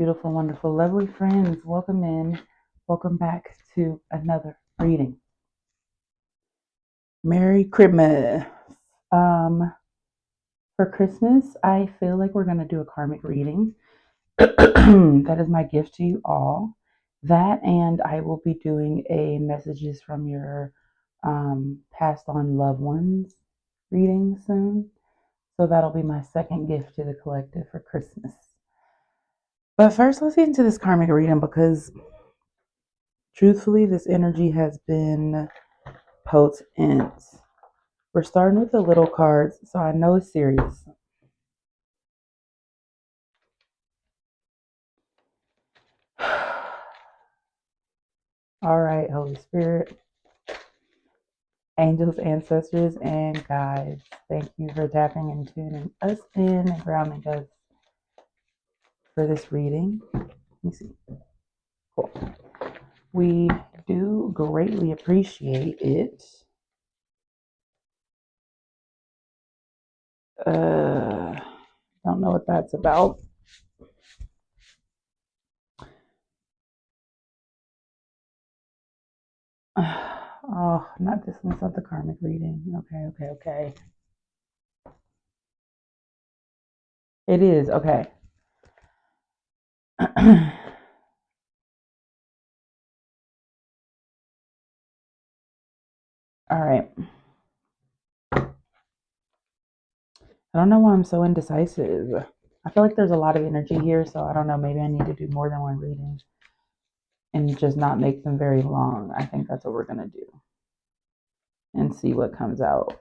beautiful, wonderful, lovely friends. Welcome in. Welcome back to another reading. Merry Christmas. Um, for Christmas, I feel like we're going to do a karmic reading. That is my gift to you all. That, and I will be doing a messages from your passed on loved ones reading soon. So that'll be my second gift to the collective for Christmas. But first, let's get into this karmic reading because truthfully, this energy has been potent. We're starting with the little cards, so I know it's serious. All right, Holy Spirit, angels, ancestors, and guides, thank you for tapping and tuning us in and grounding us for this reading. Let me see. Cool. We do greatly appreciate it. Don't know what that's about. Oh, not this one's not the karmic reading. Okay. It is, okay. All right. I don't know why I'm so indecisive. I feel like there's a lot of energy here, so I don't know. Maybe I need to do more than one reading and just not make them very long. I think that's what we're going to do and see what comes out.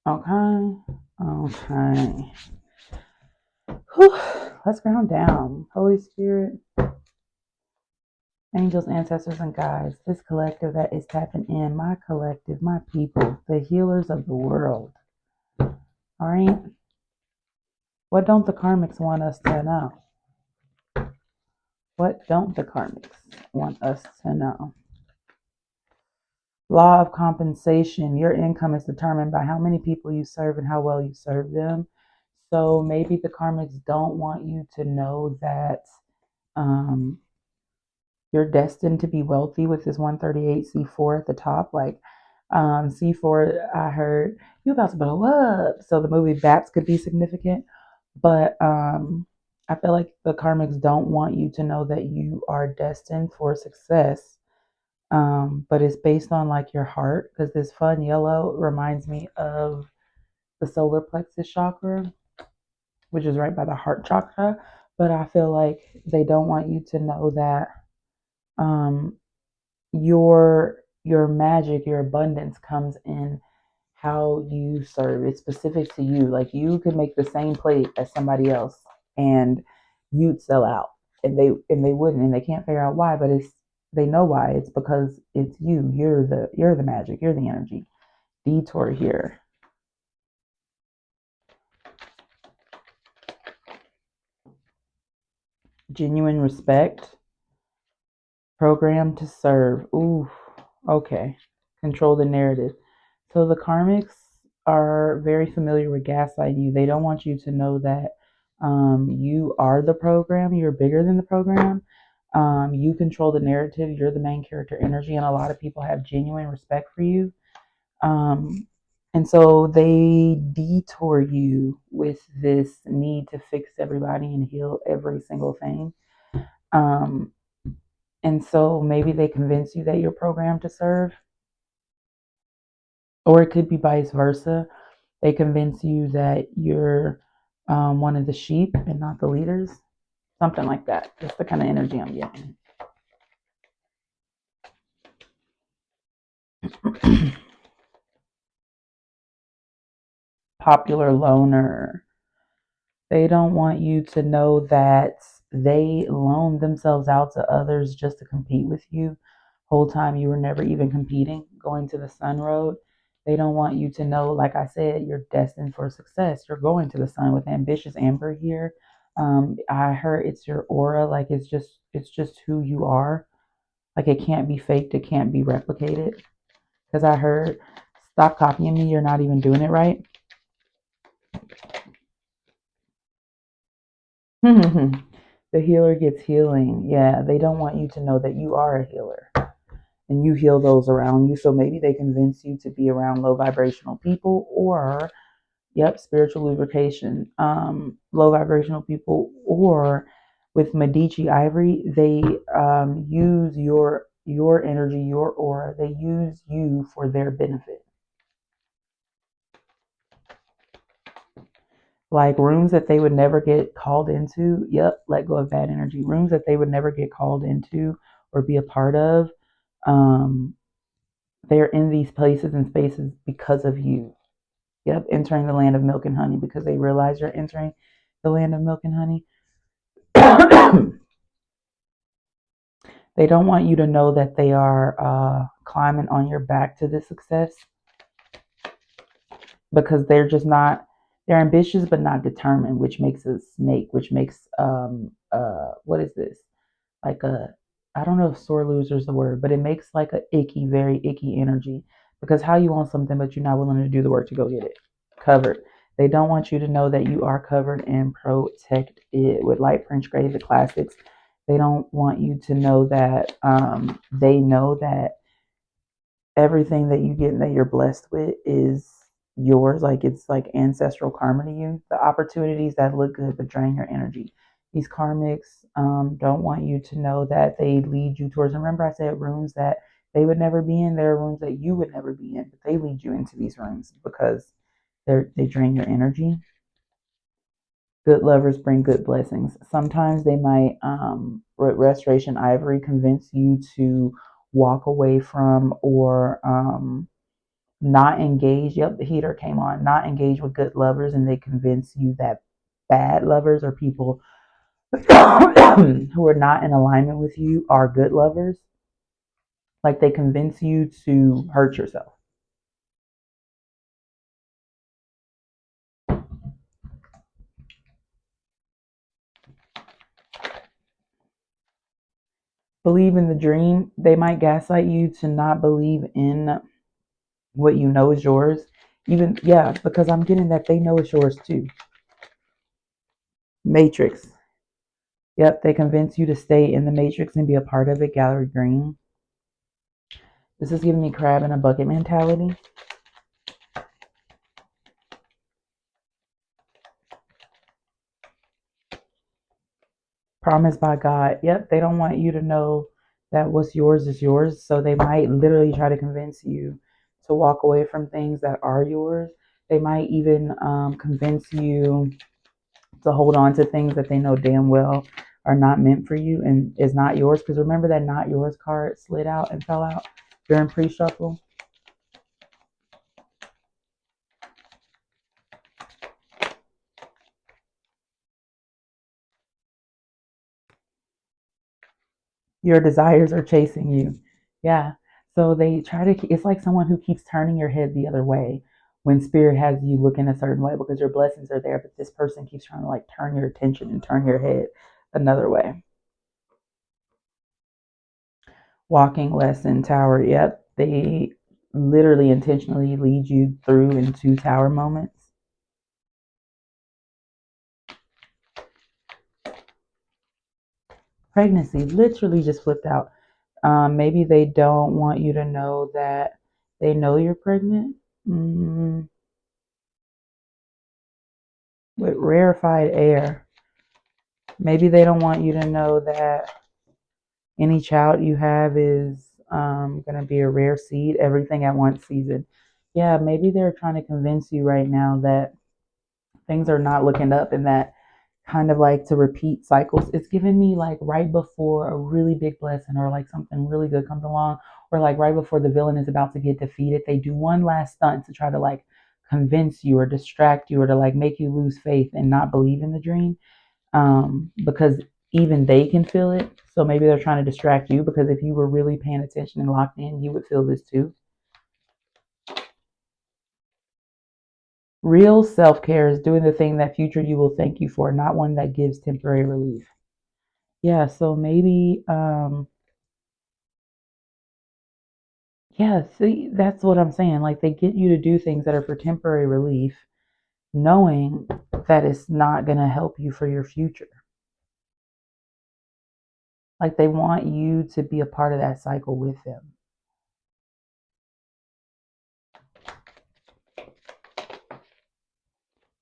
Okay. Whew. Let's ground down. Holy Spirit, angels, ancestors, and guides, this collective that is tapping in, my collective, my people, the healers of the world. All right. What don't the karmics want us to know? What don't the karmics want us to know? Law of compensation. Your income is determined by how many people you serve and how well you serve them. So maybe the karmics don't want you to know that you're destined to be wealthy with this 138 C4 at the top. Like C4, I heard you about to blow up. So the movie Bats could be significant. But I feel like the karmics don't want you to know that you are destined for success. But it's based on like your heart, because this fun yellow reminds me of the solar plexus chakra, which is right by the heart chakra. But I feel like they don't want you to know that um, your magic, your abundance comes in how you serve. It's specific to you. Like you could make the same plate as somebody else and you'd sell out. And they wouldn't, and they can't figure out why, but they know why. It's because it's you. You're the magic, you're the energy. Detour here. Genuine respect. Program to serve. Ooh, okay. Control the narrative. So the karmics are very familiar with gaslighting you. They don't want you to know that you are the program. You're bigger than the program. You control the narrative. You're the main character energy, and a lot of people have genuine respect for you. And so they detour you with this need to fix everybody and heal every single thing. Um, and so maybe they convince you that you're programmed to serve, or it could be vice versa. They convince you that you're one of the sheep and not the leaders. Something like that. That's the kind of energy I'm getting. Popular loner. They don't want you to know that they loan themselves out to others just to compete with you. Whole time you were never even competing, going to the sun road. They don't want you to know, like I said, you're destined for success. You're going to the sun with ambitious amber here. I heard it's your aura, like it's just who you are. Like it can't be faked, it can't be replicated. Because I heard, stop copying me, you're not even doing it right. The healer gets healing. Yeah, they don't want you to know that you are a healer and you heal those around you. So maybe they convince you to be around low vibrational people or, yep, spiritual lubrication, low vibrational people, or with Medici Ivory, they use your energy, your aura. They use you for their benefit. Like rooms that they would never get called into. Yep, let go of bad energy. Rooms that they would never get called into or be a part of. Um, they're in these places and spaces because of you. Yep, entering the land of milk and honey because they realize you're entering the land of milk and honey. They don't want you to know that they are climbing on your back to the success because they're just not, they're ambitious but not determined, which makes a snake, which makes, what is this? Like a, I don't know if sore loser is the word, but it makes like a icky, very icky energy because how you want something but you're not willing to do the work to go get it covered. They don't want you to know that you are covered and protected with light French gray, the classics. They don't want you to know that they know that everything that you get and that you're blessed with is yours. Like it's like ancestral karma to you. The opportunities that look good but drain your energy. These karmics don't want you to know that they lead you towards. Remember, I said rooms that they would never be in. There are rooms that you would never be in, but they lead you into these rooms because they drain your energy. Good lovers bring good blessings. Sometimes they might, Restoration Ivory, convince you to walk away from or not engage. Yep, the heater came on. Not engage with good lovers, and they convince you that bad lovers or people who are not in alignment with you are good lovers. Like they convince you to hurt yourself. Believe in the dream. They might gaslight you to not believe in what you know is yours. Even, yeah, because I'm getting that they know it's yours too. Matrix. Yep, they convince you to stay in the matrix and be a part of it. Gallery Green. This is giving me crab in a bucket mentality. Promised by God. Yep, they don't want you to know that what's yours is yours. So they might literally try to convince you to walk away from things that are yours. They might even convince you to hold on to things that they know damn well are not meant for you and is not yours. Because remember that not yours card slid out and fell out during pre-shuffle. Your desires are chasing you. Yeah. So they try to, it's like someone who keeps turning your head the other way when spirit has you looking a certain way because your blessings are there, but this person keeps trying to like turn your attention and turn your head another way. Walking lesson tower. Yep. They literally intentionally lead you through into tower moments. Pregnancy literally just flipped out. Maybe they don't want you to know that they know you're pregnant. With rarefied air. Maybe they don't want you to know that any child you have is going to be a rare seed, everything at once season. Yeah, maybe they're trying to convince you right now that things are not looking up and that kind of like to repeat cycles. It's giving me like right before a really big blessing or like something really good comes along, or like right before the villain is about to get defeated, they do one last stunt to try to like convince you or distract you or to like make you lose faith and not believe in the dream, because even they can feel it. So maybe they're trying to distract you because if you were really paying attention and locked in, you would feel this too. Real self care is doing the thing that future you will thank you for, not one that gives temporary relief. Yeah, so maybe, yeah, see, that's what I'm saying. Like they get you to do things that are for temporary relief, knowing that it's not going to help you for your future. Like they want you to be a part of that cycle with them.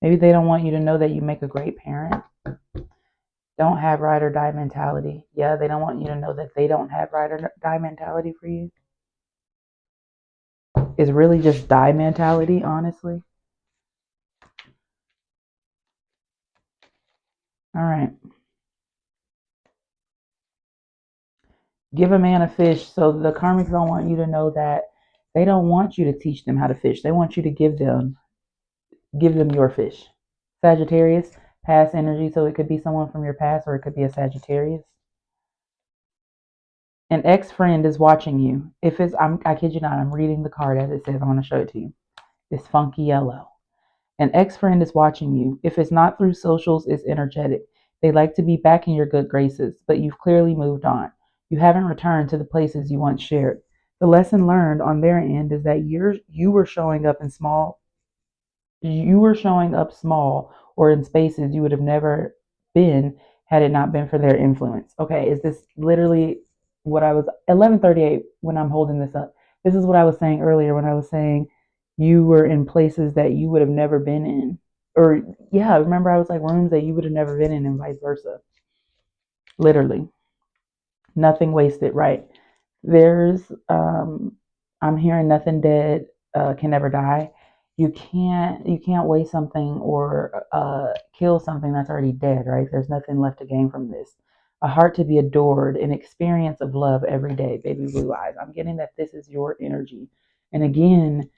Maybe they don't want you to know that you make a great parent. Don't have ride or die mentality. Yeah, they don't want you to know that they don't have ride or die mentality for you. It's really just die mentality, honestly. All right. Give a man a fish. So the karmics don't want you to know that they don't want you to teach them how to fish. They want you to give them your fish. Sagittarius, past energy. So it could be someone from your past or it could be a Sagittarius. An ex-friend is watching you. If it's, I kid you not, I'm reading the card as it says. I want to show it to you. It's funky yellow. An ex-friend is watching you. If it's not through socials, it's energetic. They like to be back in your good graces, but you've clearly moved on. You haven't returned to the places you once shared. The lesson learned on their end is that you were showing up small or in spaces you would have never been had it not been for their influence. Okay, is this literally what I was 11:38 when I'm holding this up? This is what I was saying earlier when I was saying you were in places that you would have never been in. Or yeah, remember I was like rooms that you would have never been in and vice versa. Literally. Nothing wasted, right? There's I'm hearing nothing dead can never die. You can't waste something or kill something that's already dead, right? There's nothing left to gain from this. A heart to be adored, an experience of love every day, baby blue eyes. I'm getting that this is your energy. And again,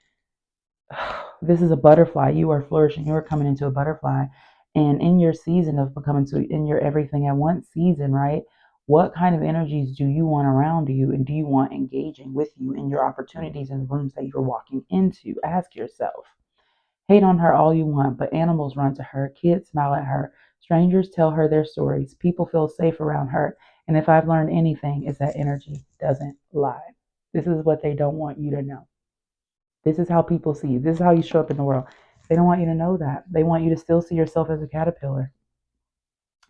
this is a butterfly. You are flourishing. You are coming into a butterfly. And in your season of becoming to in your everything at once season, right? What kind of energies do you want around you and do you want engaging with you in your opportunities in the rooms that you're walking into? Ask yourself. Hate on her all you want, but animals run to her, kids smile at her, strangers tell her their stories, people feel safe around her. And if I've learned anything, it's that energy doesn't lie. This is what they don't want you to know. This is how people see you. This is how you show up in the world. They don't want you to know that. They want you to still see yourself as a caterpillar,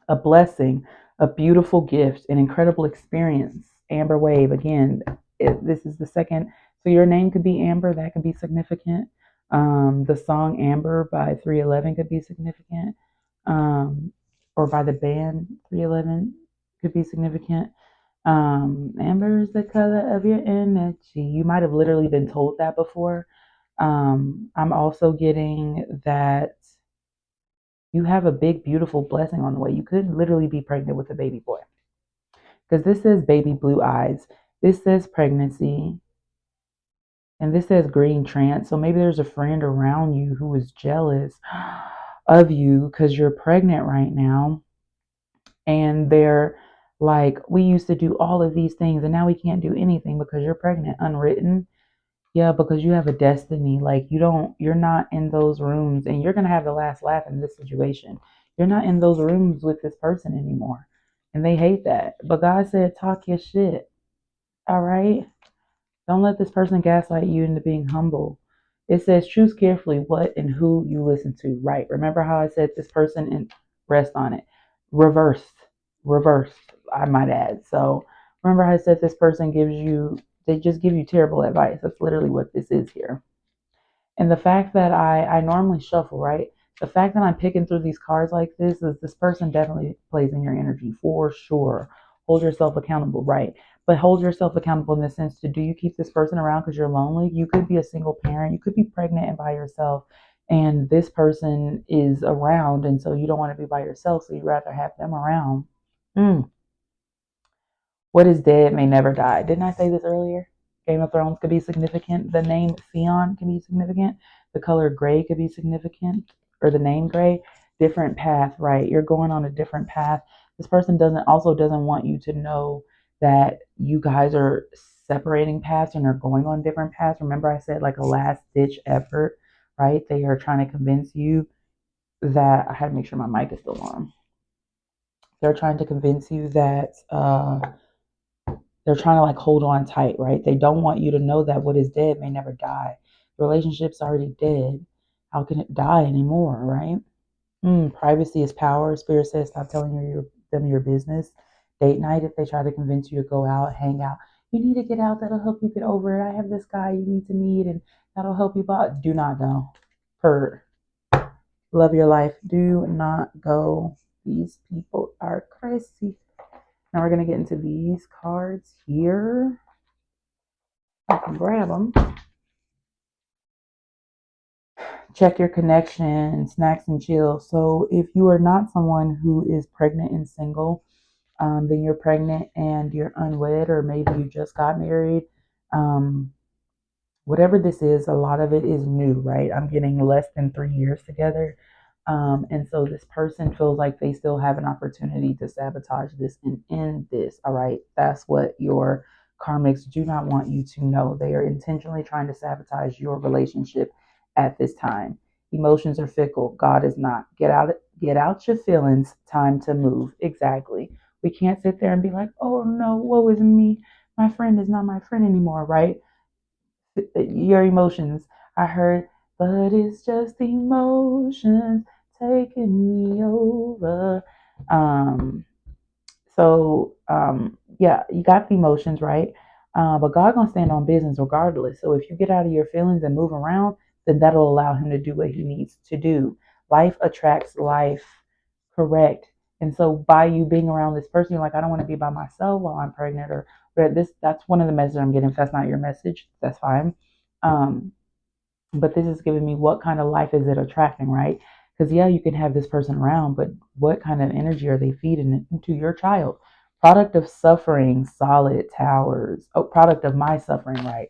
a blessing, a beautiful gift, an incredible experience. Amber Wave, again, this is the second. So your name could be Amber, that could be significant. The song Amber by 311 could be significant. Or by the band 311 could be significant. Amber is the color of your energy. You might have literally been told that before. I'm also getting that you have a big, beautiful blessing on the way. You could literally be pregnant with a baby boy. Because this says baby blue eyes. This says pregnancy. And this says green trance. So maybe there's a friend around you who is jealous of you because you're pregnant right now. And they're like, we used to do all of these things and now we can't do anything because you're pregnant. Unwritten. Yeah, because you have a destiny. Like you're not in those rooms and you're gonna have the last laugh in this situation. You're not in those rooms with this person anymore. And they hate that. But God said, talk your shit. All right? Don't let this person gaslight you into being humble. It says choose carefully what and who you listen to. Right. Remember how I said this person and rest on it. Reversed. Reversed, I might add. So remember how I said this person they just give you terrible advice. That's literally what this is here. And the fact that I normally shuffle, right? The fact that I'm picking through these cards like this is this person definitely plays in your energy for sure. Hold yourself accountable, right? But hold yourself accountable in the sense to do you keep this person around because you're lonely? You could be a single parent. You could be pregnant and by yourself. And this person is around. And so you don't want to be by yourself. So you'd rather have them around. Mm. What is dead may never die. Didn't I say this earlier? Game of Thrones could be significant. The name Theon can be significant. The color gray could be significant, or the name gray. Different path, right? You're going on a different path. This person doesn't want you to know that you guys are separating paths and are going on different paths. Remember, I said like a last ditch effort, right? They are trying to convince you that I had to make sure my mic is still on. They're trying to convince you that they're trying to like hold on tight, right? They don't want you to know that what is dead may never die. The relationship's already dead. How can it die anymore, right? Privacy is power. Spirit says stop telling them your business. Date night, if they try to convince you to go out, hang out. You need to get out. That'll help you get over it. I have this guy you need to meet, and that'll help you out. Do not go. Per love your life. Do not go. These people are crazy. Now we're going to get into these cards here. I can grab them. Check your connection, snacks and chill. So if you are not someone who is pregnant and single, then you're pregnant and you're unwed, or maybe you just got married. Um, Whatever this is, a lot of it is new, right? I'm getting less than 3 years together. And so this person feels like they still have an opportunity to sabotage this and end this. All right. That's what your karmics do not want you to know. They are intentionally trying to sabotage your relationship at this time. Emotions are fickle. God is not. Get out your feelings. Time to move. Exactly. We can't sit there and be like, oh no, woe is me. My friend is not my friend anymore, right? Your emotions. I heard, but it's just emotions taking me over. Um, yeah, you got the emotions, right? But God gonna stand on business regardless. So if you get out of your feelings and move around, then that'll allow him to do what he needs to do. Life attracts life, correct? And so by you being around this person, you're like, I don't want to be by myself while I'm pregnant, or but that's one of the messages I'm getting. If that's not your message, that's fine. Um, but this is giving me what kind of life is it attracting, right? Because yeah, you can have this person around, but what kind of energy are they feeding into your child? Product of suffering, solid towers. Oh, product of my suffering, right?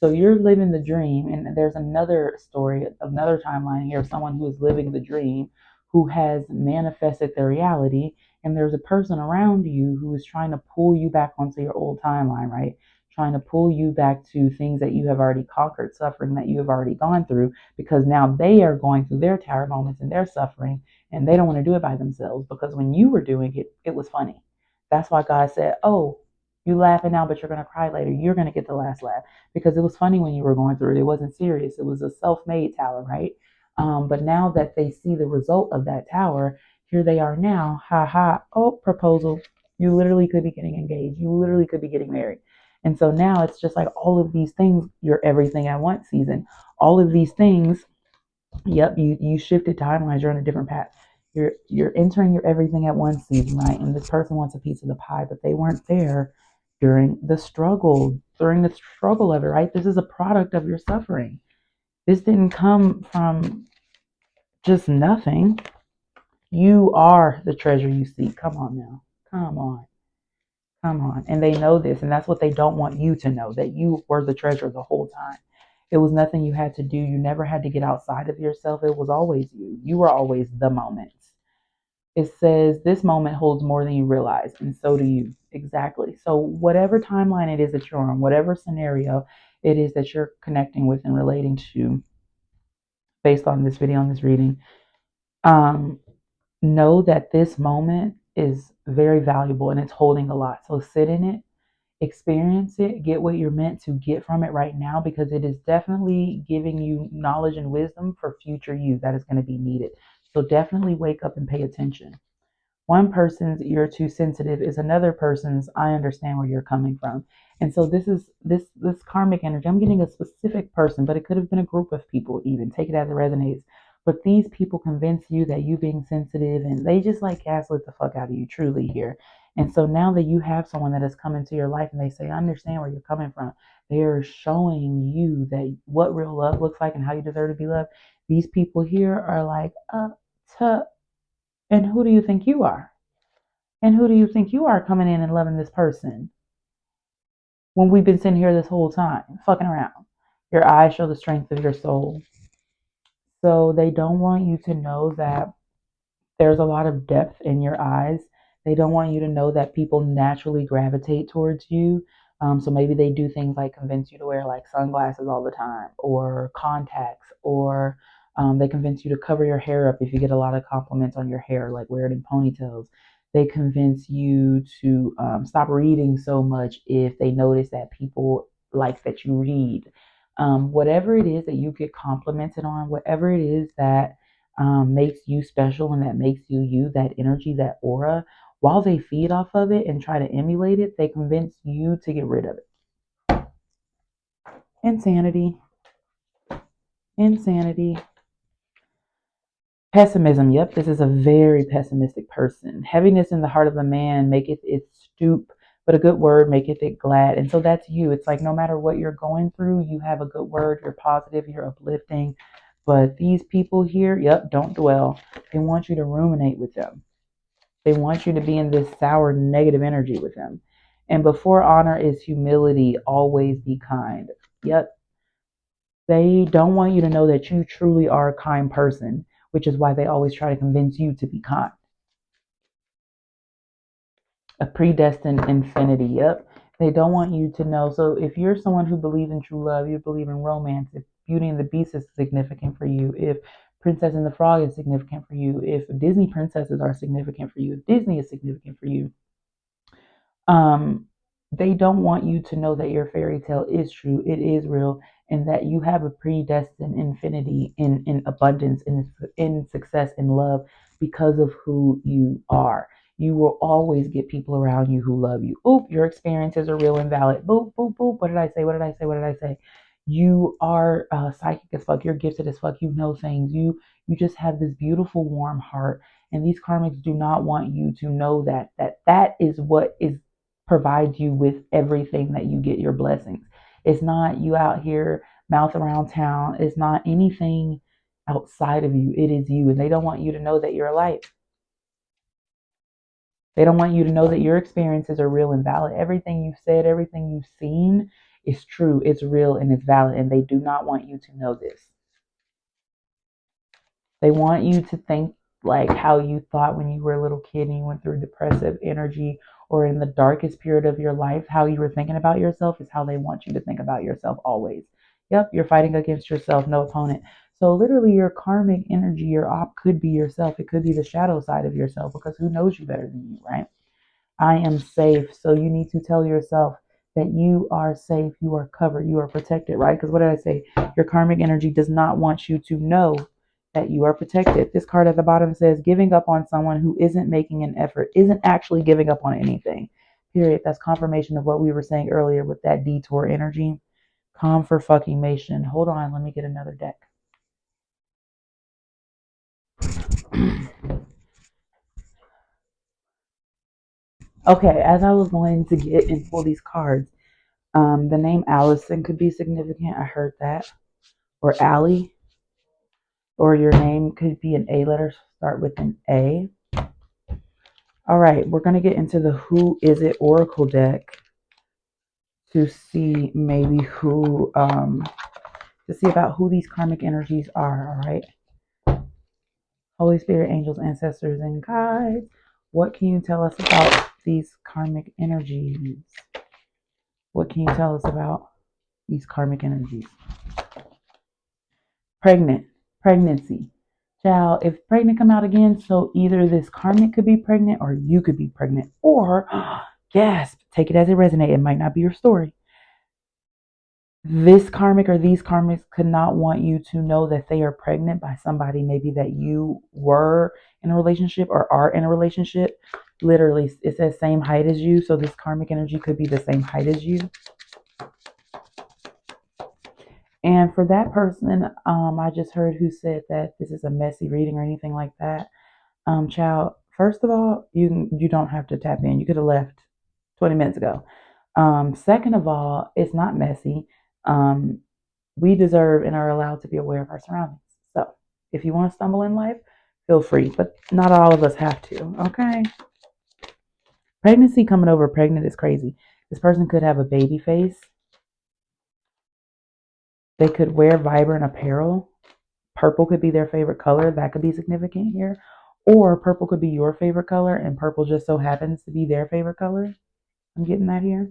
So you're living the dream, and there's another story, another timeline here of someone who is living the dream, who has manifested their reality, and there's a person around you who is trying to pull you back onto your old timeline, right? Trying to pull you back to things that you have already conquered, suffering that you have already gone through, because now they are going through their tower moments and their suffering, and they don't want to do it by themselves, because when you were doing it, it was funny. That's why God said, oh, you laughing now, but you're going to cry later. You're going to get the last laugh, because it was funny when you were going through it. It wasn't serious. It was a self-made tower, right? But now that they see the result of that tower, here they are now. Ha ha. Oh, proposal. You literally could be getting engaged. You literally could be getting married. And so now it's just like all of these things, your everything at once season. All of these things, yep, you shifted timelines, you're on a different path. You're entering your everything at once season, right? And this person wants a piece of the pie, but they weren't there during the struggle of it, right? This is a product of your suffering. This didn't come from just nothing. You are the treasure you seek. Come on now. Come on. Come on. And they know this, and that's what they don't want you to know, that you were the treasure the whole time. It was nothing you had to do. You never had to get outside of yourself. It was always you. You were always the moment. It says this moment holds more than you realize, and so do you. Exactly. So, whatever timeline it is that you're on, whatever scenario it is that you're connecting with and relating to based on this video, on this reading, um, know that this moment is very valuable and it's holding a lot. So, sit in it, experience it, get what you're meant to get from it right now, because it is definitely giving you knowledge and wisdom for future you that is going to be needed. So definitely wake up and pay attention. One person's "you're too sensitive" is another person's "I understand where you're coming from." And so this karmic energy. I'm getting a specific person, but it could have been a group of people. Even take it as it resonates. But these people convince you that you being sensitive, and they just like gaslit the fuck out of you truly here. And so now that you have someone that has come into your life and they say, I understand where you're coming from, they are showing you that what real love looks like and how you deserve to be loved. These people here are like, tuh, and who do you think you are? And who do you think you are coming in and loving this person when we've been sitting here this whole time, fucking around? Your eyes show the strength of your soul. So they don't want you to know that there's a lot of depth in your eyes. They don't want you to know that people naturally gravitate towards you. So maybe they do things like convince you to wear like sunglasses all the time, or contacts, or they convince you to cover your hair up if you get a lot of compliments on your hair, like wear it in ponytails. They convince you to stop reading so much if they notice that people like that you read. Whatever it is that you get complimented on, whatever it is that makes you special and that makes you you, that energy, that aura, while they feed off of it and try to emulate it, they convince you to get rid of it. Insanity. Insanity. Pessimism. Yep, this is a very pessimistic person. Heaviness in the heart of a man maketh it stoop, but a good word maketh it glad. And so that's you. It's like no matter what you're going through, you have a good word, you're positive, you're uplifting. But these people here, yep, don't dwell. They want you to ruminate with them. They want you to be in this sour, negative energy with them. And before honor is humility, always be kind. Yep, they don't want you to know that you truly are a kind person, which is why they always try to convince you to be kind. A predestined infinity. Yep. They don't want you to know. So if you're someone who believes in true love, you believe in romance, if Beauty and the Beast is significant for you, if Princess and the Frog is significant for you, if Disney princesses are significant for you, if Disney is significant for you, um, they don't want you to know that your fairy tale is true, it is real, and that you have a predestined infinity in abundance, in success, in love because of who you are. You will always get people around you who love you. Oop, your experiences are real and valid. Boop, boop, boop. What did I say? What did I say? What did I say? You are psychic as fuck. You're gifted as fuck. You know things. You just have this beautiful, warm heart. And these karmics do not want you to know that is what is provides you with everything that you get your blessings. It's not you out here mouth around town. It's not anything outside of you. It is you. And they don't want you to know that you're a light. They don't want you to know that your experiences are real and valid. Everything you've said, everything you've seen is true, it's real, and it's valid. And they do not want you to know this. They want you to think like how you thought when you were a little kid and you went through depressive energy, or in the darkest period of your life, how you were thinking about yourself is how they want you to think about yourself always. Yep, you're fighting against yourself, no opponent. So literally your karmic energy, your op could be yourself. It could be the shadow side of yourself, because who knows you better than you, right? I am safe. So you need to tell yourself that you are safe, you are covered, you are protected, right? Because what did I say? Your karmic energy does not want you to know that you are protected. This card at the bottom says giving up on someone who isn't making an effort, isn't actually giving up on anything. Period. That's confirmation of what we were saying earlier with that detour energy. Confirmation. Hold on, let me get another deck. Okay, as I was going to get and pull these cards, the name Allison could be significant. I heard that. Or Allie. Or your name could be an A letter, start with an A. All right, we're going to get into the Who Is It Oracle deck to see maybe to see about who these karmic energies are. All right. Holy Spirit, angels, ancestors, and guides. What can you tell us about these karmic energies? What can you tell us about these karmic energies? Pregnancy. Child, if pregnant come out again, so either this karmic could be pregnant or you could be pregnant. Or, gasp, take it as it resonates. It might not be your story. This karmic or these karmics could not want you to know that they are pregnant by somebody maybe that you were in a relationship or are in a relationship. Literally, it says same height as you. So this karmic energy could be the same height as you. And for that person, I just heard who said that this is a messy reading or anything like that. Child, first of all, you don't have to tap in. You could have left 20 minutes ago. Second of all, it's not messy. We deserve and are allowed to be aware of our surroundings. So if you want to stumble in life, feel free, but not all of us have to. Okay. Pregnancy coming over pregnant is crazy. This person could have a baby face. They could wear vibrant apparel. Purple could be their favorite color. That could be significant here. Or purple could be your favorite color, and purple just so happens to be their favorite color. I'm getting that here.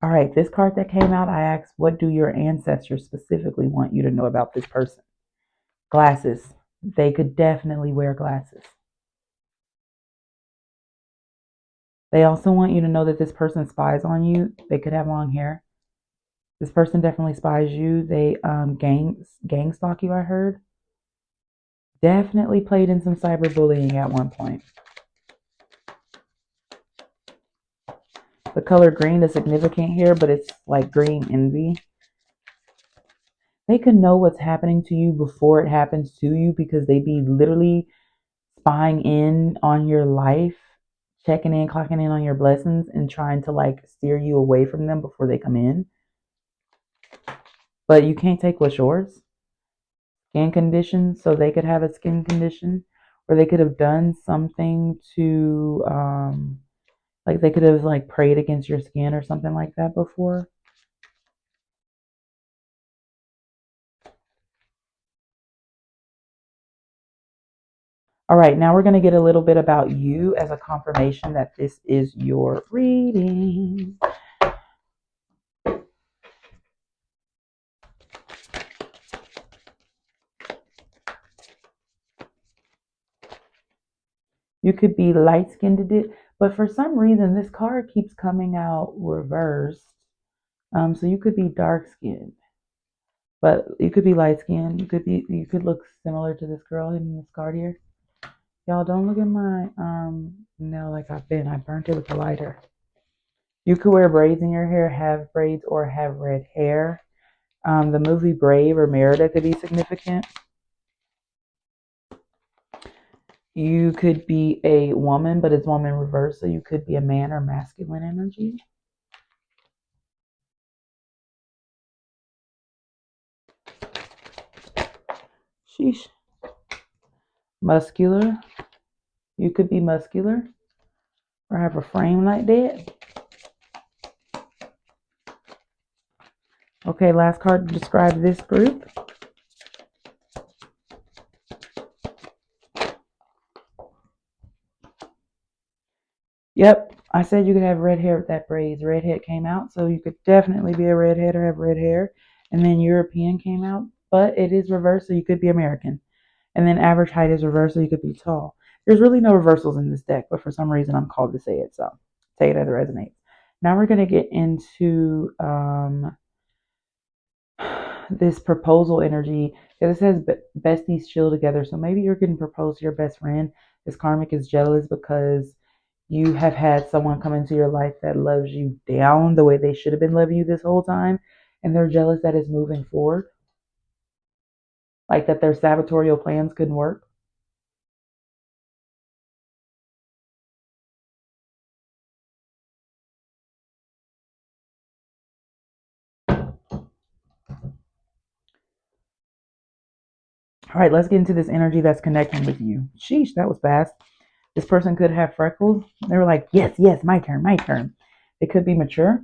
All right, this card that came out, I asked, what do your ancestors specifically want you to know about this person? Glasses. They could definitely wear glasses. They also want you to know that this person spies on you. They could have long hair. This person definitely spies you. They gang stalk you, I heard. Definitely played in some cyberbullying at one point. The color green is significant here, but it's like green envy. They could know what's happening to you before it happens to you because they be literally spying in on your life, checking in, clocking in on your blessings, and trying to like steer you away from them before they come in. But you can't take what's yours. Skin condition, so they could have a skin condition, or they could have done something to, like they could have like prayed against your skin or something like that before. All right, now we're going to get a little bit about you as a confirmation that this is your reading. You could be light skinned, but for some reason, this card keeps coming out reversed. So you could be dark skinned, but you could be light skinned. You could look similar to this girl in this card here. Y'all don't look at my nail like I burnt it with a lighter. You could wear braids in your hair, have braids, or have red hair. The movie Brave or Merida could be significant. You could be a woman, but it's woman reverse, so you could be a man or masculine energy. Sheesh. Muscular. You could be muscular or have a frame like that. Okay, last card to describe this group. Yep, I said you could have red hair with that braids. Redhead came out, so you could definitely be a redhead or have red hair. And then European came out, but it is reversed, so you could be American. And then average height is reversed, so you could be tall. There's really no reversals in this deck, but for some reason I'm called to say it, so say it as it resonates. Now we're going to get into this proposal energy, because it says besties chill together. So maybe you're getting proposed to your best friend. This karmic is jealous because you have had someone come into your life that loves you down the way they should have been loving you this whole time, and they're jealous that it's moving forward, like that their sabotorial plans couldn't work. All right, let's get into this energy that's connecting with you. Sheesh, that was fast. This person could have freckles. They were like, yes, yes, my turn, my turn. They could be mature.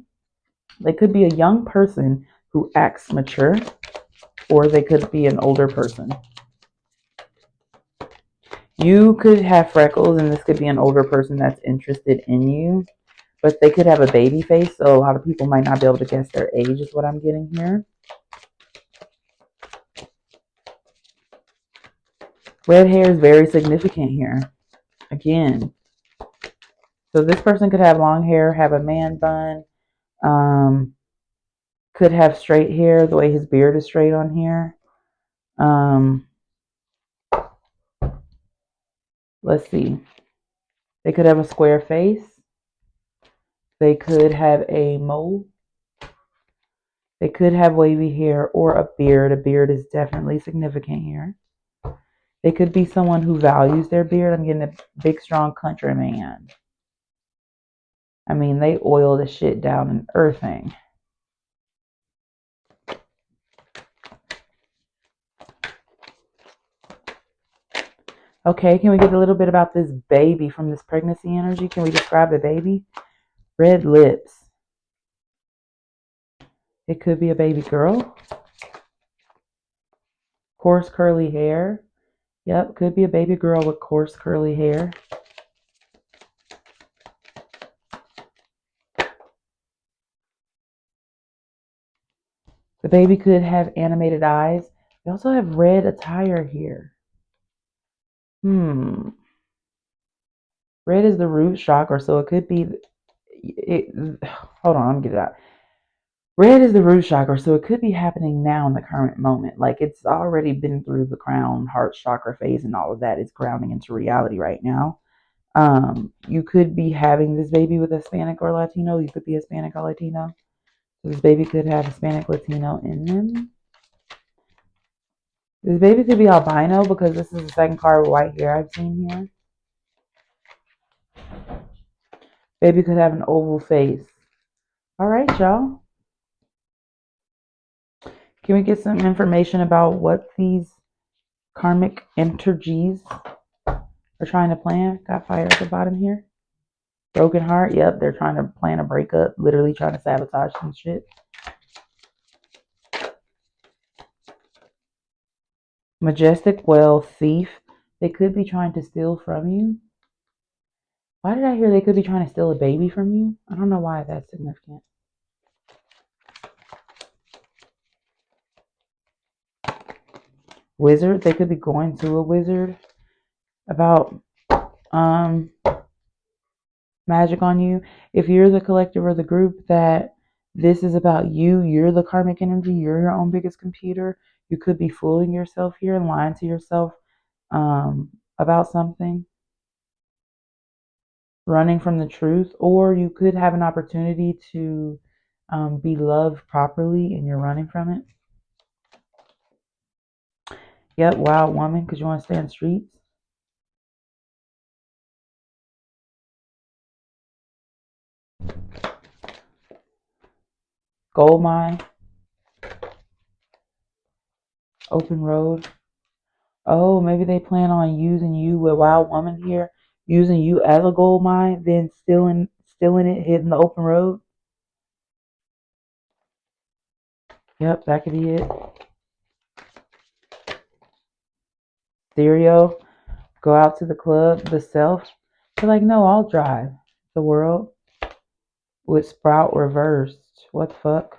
They could be a young person who acts mature, or they could be an older person. You could have freckles, and this could be an older person that's interested in you, but they could have a baby face, so a lot of people might not be able to guess their age, is what I'm getting here. Red hair is very significant here. Again, so this person could have long hair, have a man bun, could have straight hair, the way his beard is straight on here. Um, let's see. They could have a square face. They could have a mole. They could have wavy hair or a beard. A beard is definitely significant here. They could be someone who values their beard. I'm getting a big, strong country man. I mean, they oil the shit down in earthing. Okay, can we get a little bit about this baby from this pregnancy energy? Can we describe the baby? Red lips. It could be a baby girl. Coarse curly hair. Yep, could be a baby girl with coarse curly hair. The baby could have animated eyes. We also have red attire here. Red is the root chakra, so it could be. Hold on, let me get it out. Red is the root chakra, so it could be happening now in the current moment. Like it's already been through the crown, heart chakra phase and all of that. It's grounding into reality right now. You could be having this baby with Hispanic or Latino. You could be Hispanic or Latino. So this baby could have Hispanic, Latino in them. This baby could be albino because this is the second card with white hair I've seen here. Baby could have an oval face. All right, y'all. Can we get some information about what these karmic energies are trying to plan? Got fire at the bottom here. Broken heart. Yep, they're trying to plan a breakup. Literally trying to sabotage some shit. Majestic wealth, thief. They could be trying to steal from you. Why did I hear they could be trying to steal a baby from you? I don't know why that's significant. Wizard. They could be going to a wizard about magic on you. If you're the collective or the group that this is about you, you're the karmic energy, you're your own biggest computer. You could be fooling yourself here and lying to yourself about something, running from the truth, or you could have an opportunity to be loved properly and you're running from it. Yep, wild woman, because you want to stay in the streets. Gold mine, open road. Oh, maybe they plan on using you with wild woman here, using you as a gold mine, then stealing it, hitting the open road. Yep, that could be it. Stereo, go out to the club, the self. They're like, no, I'll drive the world with Sprout reversed. What the fuck?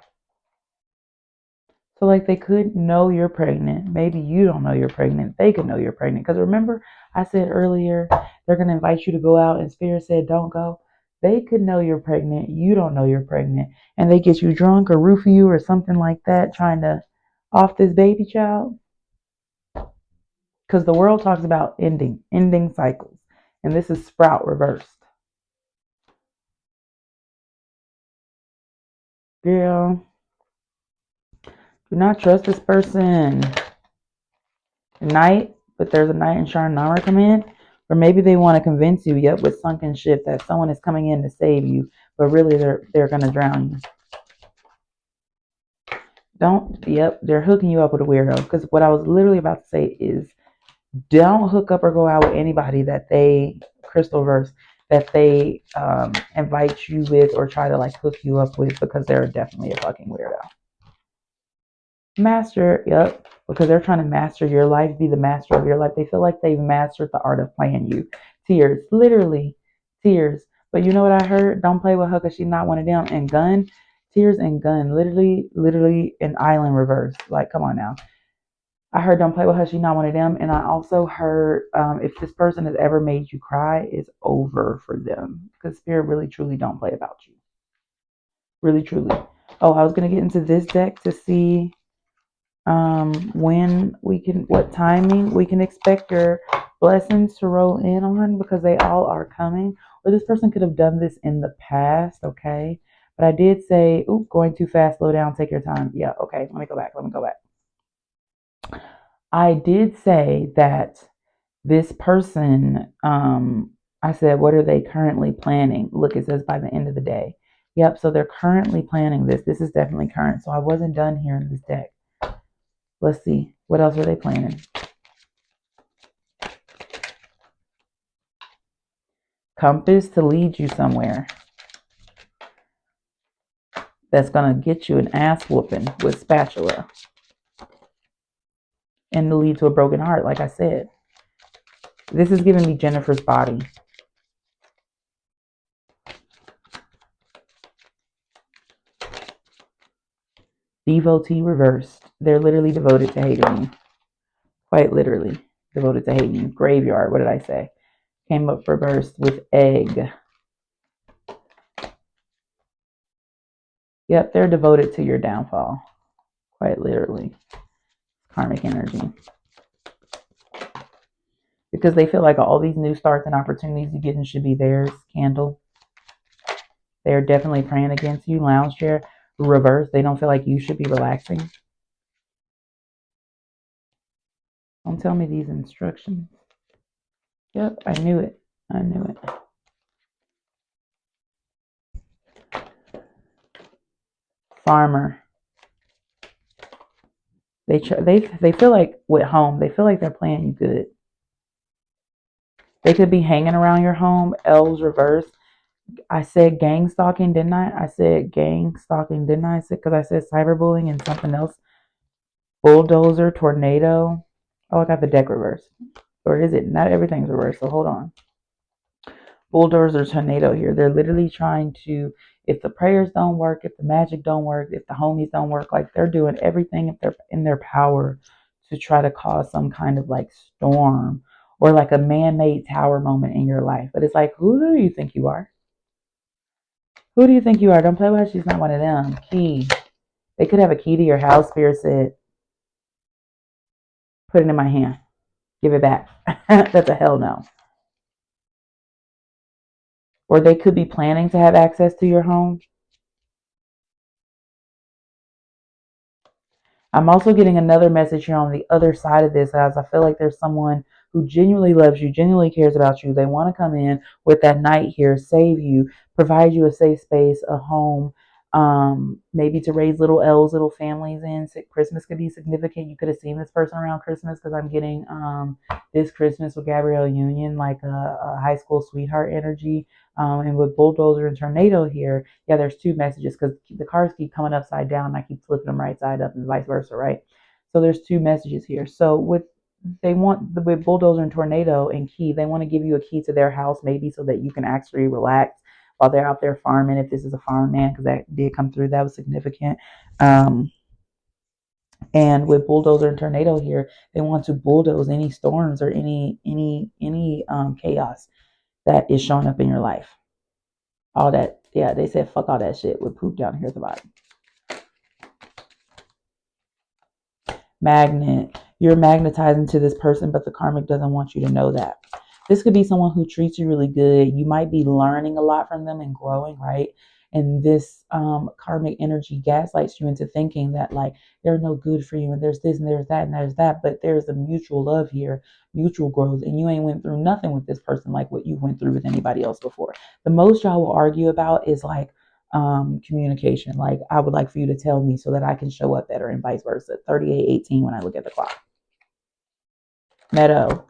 So like they could know you're pregnant. Maybe you don't know you're pregnant. They could know you're pregnant. Because remember I said earlier, they're going to invite you to go out and Spirit said don't go. They could know you're pregnant. You don't know you're pregnant. And they get you drunk or roofie you or something like that trying to off this baby child. Because the world talks about ending cycles. And this is Sprout reversed. Girl, do not trust this person. Knight, but there's a knight in Sharanara come in. Or maybe they want to convince you, yep, with sunken ship that someone is coming in to save you, but really they're gonna drown you. They're hooking you up with a weirdo. Because what I was literally about to say is don't hook up or go out with anybody that they crystal verse that they invite you with or try to like hook you up with because they're definitely a fucking weirdo. Master, yep, because they're trying to master your life, be the master of your life. They feel like they've mastered the art of playing you. Tears, literally, tears. But you know what I heard? Don't play with her because she's not one of them. And gun, tears and gun, literally an island reverse. Like, come on now. I heard don't play with her, she's not one of them. And I also heard if this person has ever made you cry, it's over for them. Because spirit really, truly don't play about you. Really, truly. Oh, I was going to get into this deck to see when we can, what timing we can expect your blessings to roll in on because they all are coming. Or this person could have done this in the past, okay? But I did say, oop, going too fast, slow down, take your time. Yeah, okay, let me go back. I did say that this person, I said, what are they currently planning? Look, it says by the end of the day. Yep, so they're currently planning this. This is definitely current. So I wasn't done here in this deck. Let's see. What else are they planning? Compass to lead you somewhere. That's going to get you an ass whooping with spatula. And to lead to a broken heart, like I said. This is giving me Jennifer's body. Devotee reversed. They're literally devoted to hating you. Quite literally devoted to hating you. Graveyard, what did I say? Came up reversed with egg. Yep, they're devoted to your downfall. Quite literally. Karmic energy. Because they feel like all these new starts and opportunities you get should be theirs. Candle. They're definitely praying against you. Lounge chair. Reverse. They don't feel like you should be relaxing. Don't tell me these instructions. Yep, I knew it. I knew it. Farmer. They feel like with home, they feel like they're playing you good. They could be hanging around your home. Elves reverse. I said gang stalking, didn't I? I said gang stalking, didn't I? Because I said cyberbullying and something else. Bulldozer, tornado. Oh, I got the deck reversed. Or is it? Not everything's reversed, so hold on. Bulldozer, tornado here. They're literally trying to, if the prayers don't work, if the magic don't work, if the homies don't work, like they're doing everything if they're in their power to try to cause some kind of like storm or like a man-made tower moment in your life. But it's like, who do you think you are? Who do you think you are? Don't play with her. She's not one of them. Key. They could have a key to your house. Spirit said, put it in my hand. Give it back. That's a hell no. Or they could be planning to have access to your home. I'm also getting another message here on the other side of this, as I feel like there's someone who genuinely loves you, genuinely cares about you. They want to come in with that knight here, save you, provide you a safe space, a home, maybe to raise little elves, little families in. Christmas could be significant. You could have seen this person around Christmas because I'm getting this Christmas with Gabrielle Union, like a high school sweetheart energy. And with bulldozer and tornado here, yeah, there's two messages because the cards keep coming upside down and I keep flipping them right side up and vice versa, right? So there's two messages here. So with bulldozer and tornado and key, they want to give you a key to their house maybe so that you can actually relax while they're out there farming. If this is a farm man, because that did come through, that was significant. And with bulldozer and tornado here, they want to bulldoze any storms or any chaos that is showing up in your life. All that, yeah, they said fuck all that shit with poop down here at the bottom. Magnet. You're magnetizing to this person, but the karmic doesn't want you to know that. This could be someone who treats you really good. You might be learning a lot from them and growing, right? And this karmic energy gaslights you into thinking that like they're no good for you and there's this and there's that and there's that, but there's a mutual love here, mutual growth, and you ain't went through nothing with this person like what you went through with anybody else before. The most y'all will argue about is like communication. Like, I would like for you to tell me so that I can show up better and vice versa. 38:18 when I look at the clock. Meadow.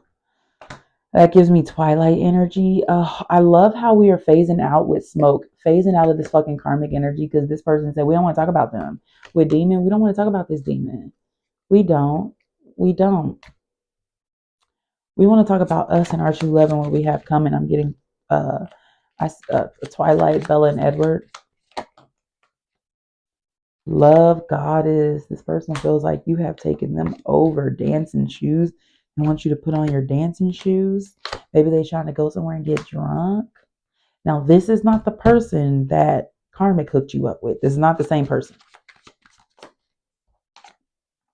That gives me twilight energy. I love how we are phasing out with smoke, phasing out of this fucking karmic energy because this person said we don't want to talk about them. With demon, we don't want to talk about this demon. We don't. We don't. We want to talk about us and our true love and what we have coming. I'm getting Twilight, Bella, and Edward. Love, goddess. This person feels like you have taken them over. Dancing shoes. They want you to put on your dancing shoes. Maybe they're trying to go somewhere and get drunk. Now, this is not the person that karmic hooked you up with. This is not the same person.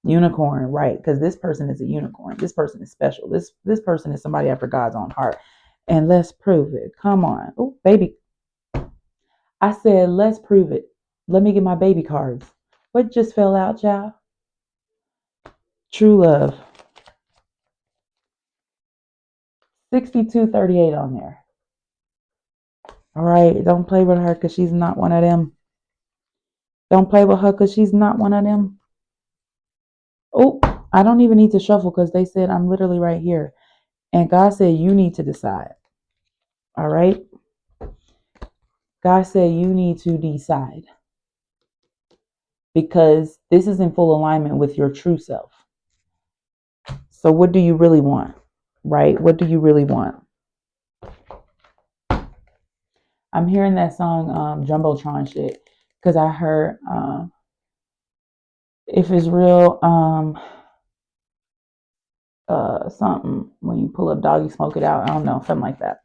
Unicorn, right? Because this person is a unicorn. This person is special. This person is somebody after God's own heart. And let's prove it. Come on. Oh, baby. I said, let's prove it. Let me get my baby cards. What just fell out, child? True love. 6238 on there. All right. Don't play with her because she's not one of them. Don't play with her because she's not one of them. Oh, I don't even need to shuffle because they said I'm literally right here. And God said you need to decide. All right. God said you need to decide. Because this is in full alignment with your true self. So what do you really want? Right? What do you really want? I'm hearing that song Jumbotron shit. Because I heard if it's real something when you pull up doggy smoke it out. I don't know, something like that.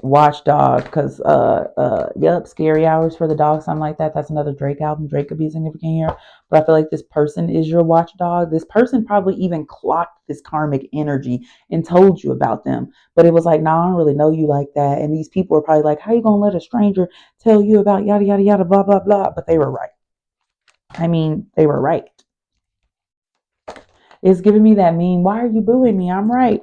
Watchdog, because yep, Scary Hours for the Dog, something like that. That's another Drake album. Drake could be significant here, but I feel like this person is your watchdog. This person probably even clocked this karmic energy and told you about them, but it was like, nah, I don't really know you like that. And these people are probably like, how you gonna let a stranger tell you about yada yada yada blah blah blah? But they were right. I mean, they were right. It's giving me that meme. Why are you booing me? I'm right.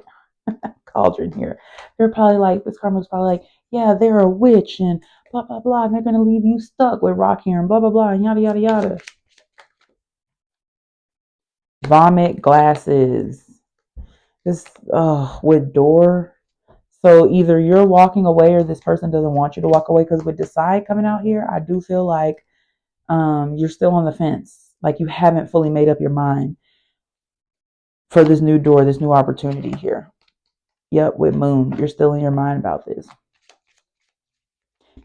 Cauldron here. They're probably like, this karma's probably like, yeah, they're a witch and blah blah blah, and they're gonna leave you stuck with rock here and blah blah blah and yada yada yada. Vomit glasses. This with door. So either you're walking away or this person doesn't want you to walk away, because with decide coming out here, I do feel like you're still on the fence. Like you haven't fully made up your mind for this new door, this new opportunity here. Yep, with moon. You're still in your mind about this.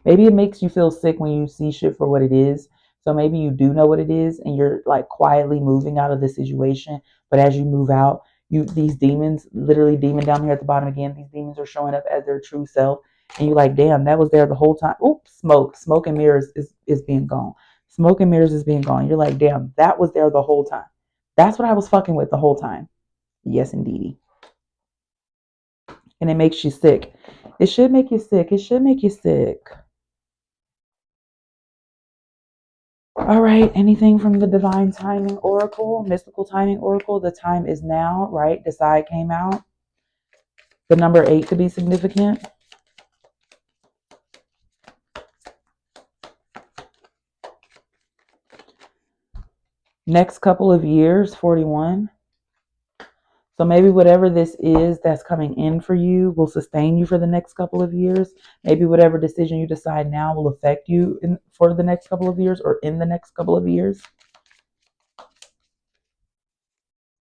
Maybe it makes you feel sick when you see shit for what it is. So maybe you do know what it is and you're like quietly moving out of the situation. But as you move out, these demons, literally demon down here at the bottom again, these demons are showing up as their true self. And you're like, damn, that was there the whole time. Oops, smoke. Smoke and mirrors is being gone. Smoke and mirrors is being gone. You're like, damn, that was there the whole time. That's what I was fucking with the whole time. Yes, indeedy. And it makes you sick. It should make you sick. It should make you sick. All right, anything from the Divine Timing Oracle, Mystical Timing Oracle? The time is now, right? Decide came out. The number 8 could be significant. Next couple of years, 41. So maybe whatever this is that's coming in for you will sustain you for the next couple of years. Maybe whatever decision you decide now will affect you for the next couple of years or in the next couple of years.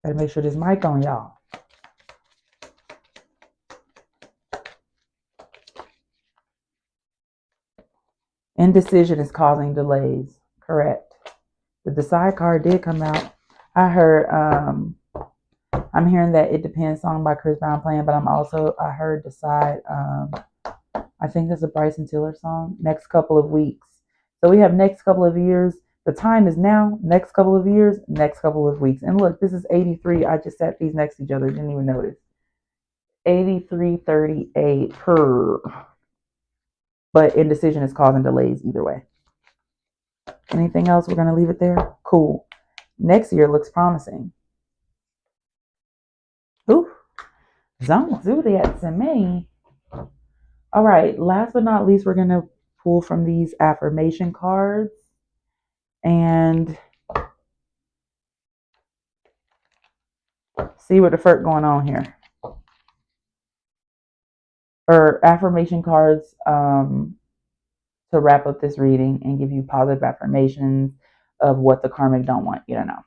Gotta make sure this mic on, y'all. Indecision is causing delays. Correct. The decide card did come out. I heard I'm hearing that It Depends song by Chris Brown playing, but I heard decide I think there's a Bryson Tiller song, next couple of weeks. So we have next couple of years. The time is now, next couple of years, next couple of weeks. And look, this is 83. I just set these next to each other. Didn't even notice. 8338 per. But indecision is causing delays either way. Anything else? We're going to leave it there. Cool. Next year looks promising. Ooh. Don't do that to me. All right. Last but not least, we're going to pull from these affirmation cards and see what the fuck going on here. Or affirmation cards to wrap up this reading and give you positive affirmations of what the karmic don't want you to know.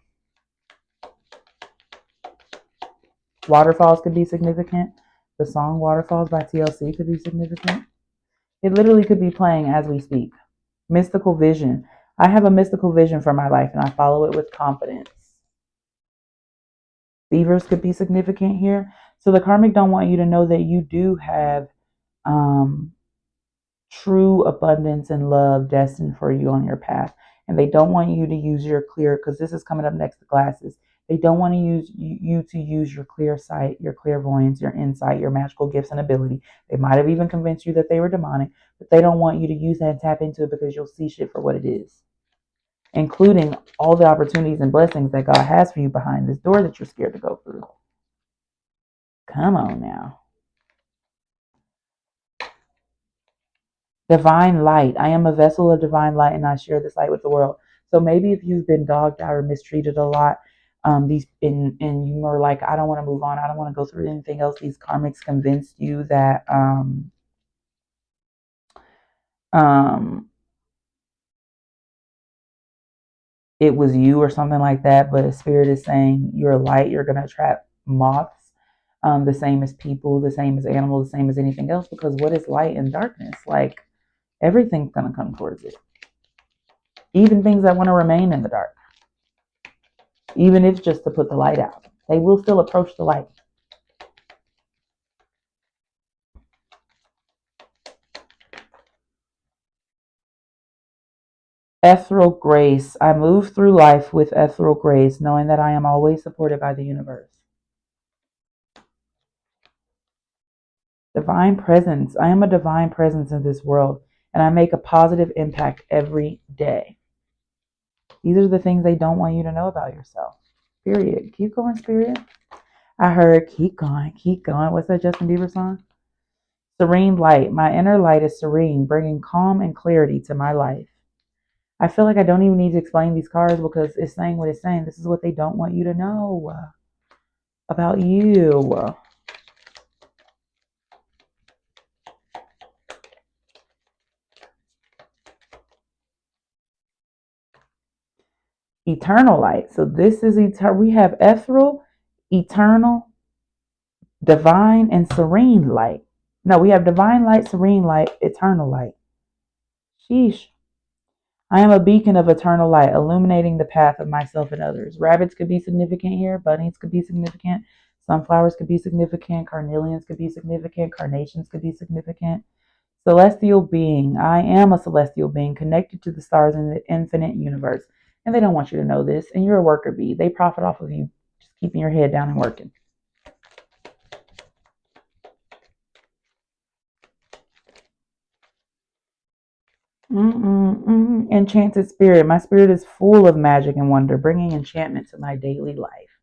Waterfalls could be significant. The song Waterfalls by TLC could be significant. It literally could be playing as we speak. Mystical vision. I have a mystical vision for my life and I follow it with confidence. Beavers could be significant here. So the karmic don't want you to know that you do have true abundance and love destined for you on your path. And they don't want you to use your clear, because this is coming up next to glasses. They don't want to use you to use your clear sight, your clairvoyance, your insight, your magical gifts and ability. They might have even convinced you that they were demonic, but they don't want you to use that and tap into it, because you'll see shit for what it is, including all the opportunities and blessings that God has for you behind this door that you're scared to go through. Come on now. Divine light. I am a vessel of divine light and I share this light with the world. So maybe if you've been dogged out or mistreated a lot, and you were like, I don't want to move on, I don't want to go through anything else. These karmics convinced you that it was you or something like that, but a spirit is saying you're light, you're gonna attract moths, the same as people, the same as animals, the same as anything else, because what is light and darkness? Like, everything's gonna come towards it. Even things that want to remain in the dark. Even if it's just to put the light out, they will still approach the light. Ethereal grace. I move through life with ethereal grace, knowing that I am always supported by the universe. Divine presence. I am a divine presence in this world, and I make a positive impact every day. These are the things they don't want you to know about yourself. Period. Keep going, Spirit. I heard keep going, keep going. What's that Justin Bieber song? Serene light. My inner light is serene, bringing calm and clarity to my life. I feel like I don't even need to explain these cards because it's saying what it's saying. This is what they don't want you to know about you. Eternal light. So this is eternal. We have ethereal, eternal, divine, and serene light. No, we have divine light, serene light, eternal light. Sheesh. I am a beacon of eternal light, illuminating the path of myself and others. Rabbits could be significant here. Bunnies could be significant. Sunflowers could be significant. Carnelians could be significant. Carnations could be significant. Celestial being. I am a celestial being connected to the stars in the infinite universe. And they don't want you to know this. And you're a worker bee. They profit off of you just keeping your head down and working. Enchanted spirit. My spirit is full of magic and wonder, bringing enchantment to my daily life.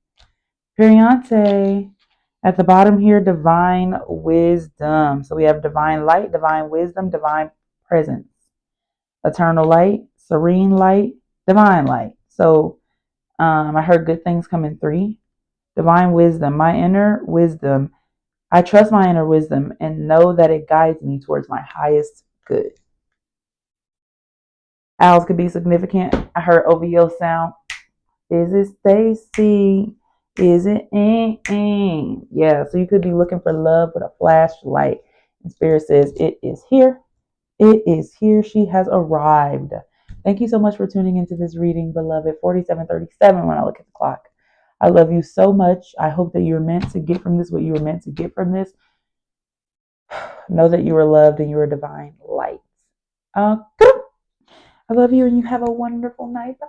Periante. At the bottom here, divine wisdom. So we have divine light, divine wisdom, divine presence, eternal light, serene light, divine light. So I heard good things come in 3. Divine wisdom, my inner wisdom. I trust my inner wisdom and know that it guides me towards my highest good. Owls could be significant. I heard OVO sound. Is it Stacy? Is it Yeah, so you could be looking for love with a flashlight. And Spirit says, it is here. It is here. She has arrived. Thank you so much for tuning into this reading, beloved. 47:37 when I look at the clock. I love you so much. I hope that you're meant to get from this what you were meant to get from this. Know that you are loved and you are divine light. I love you and you have a wonderful night. Bye.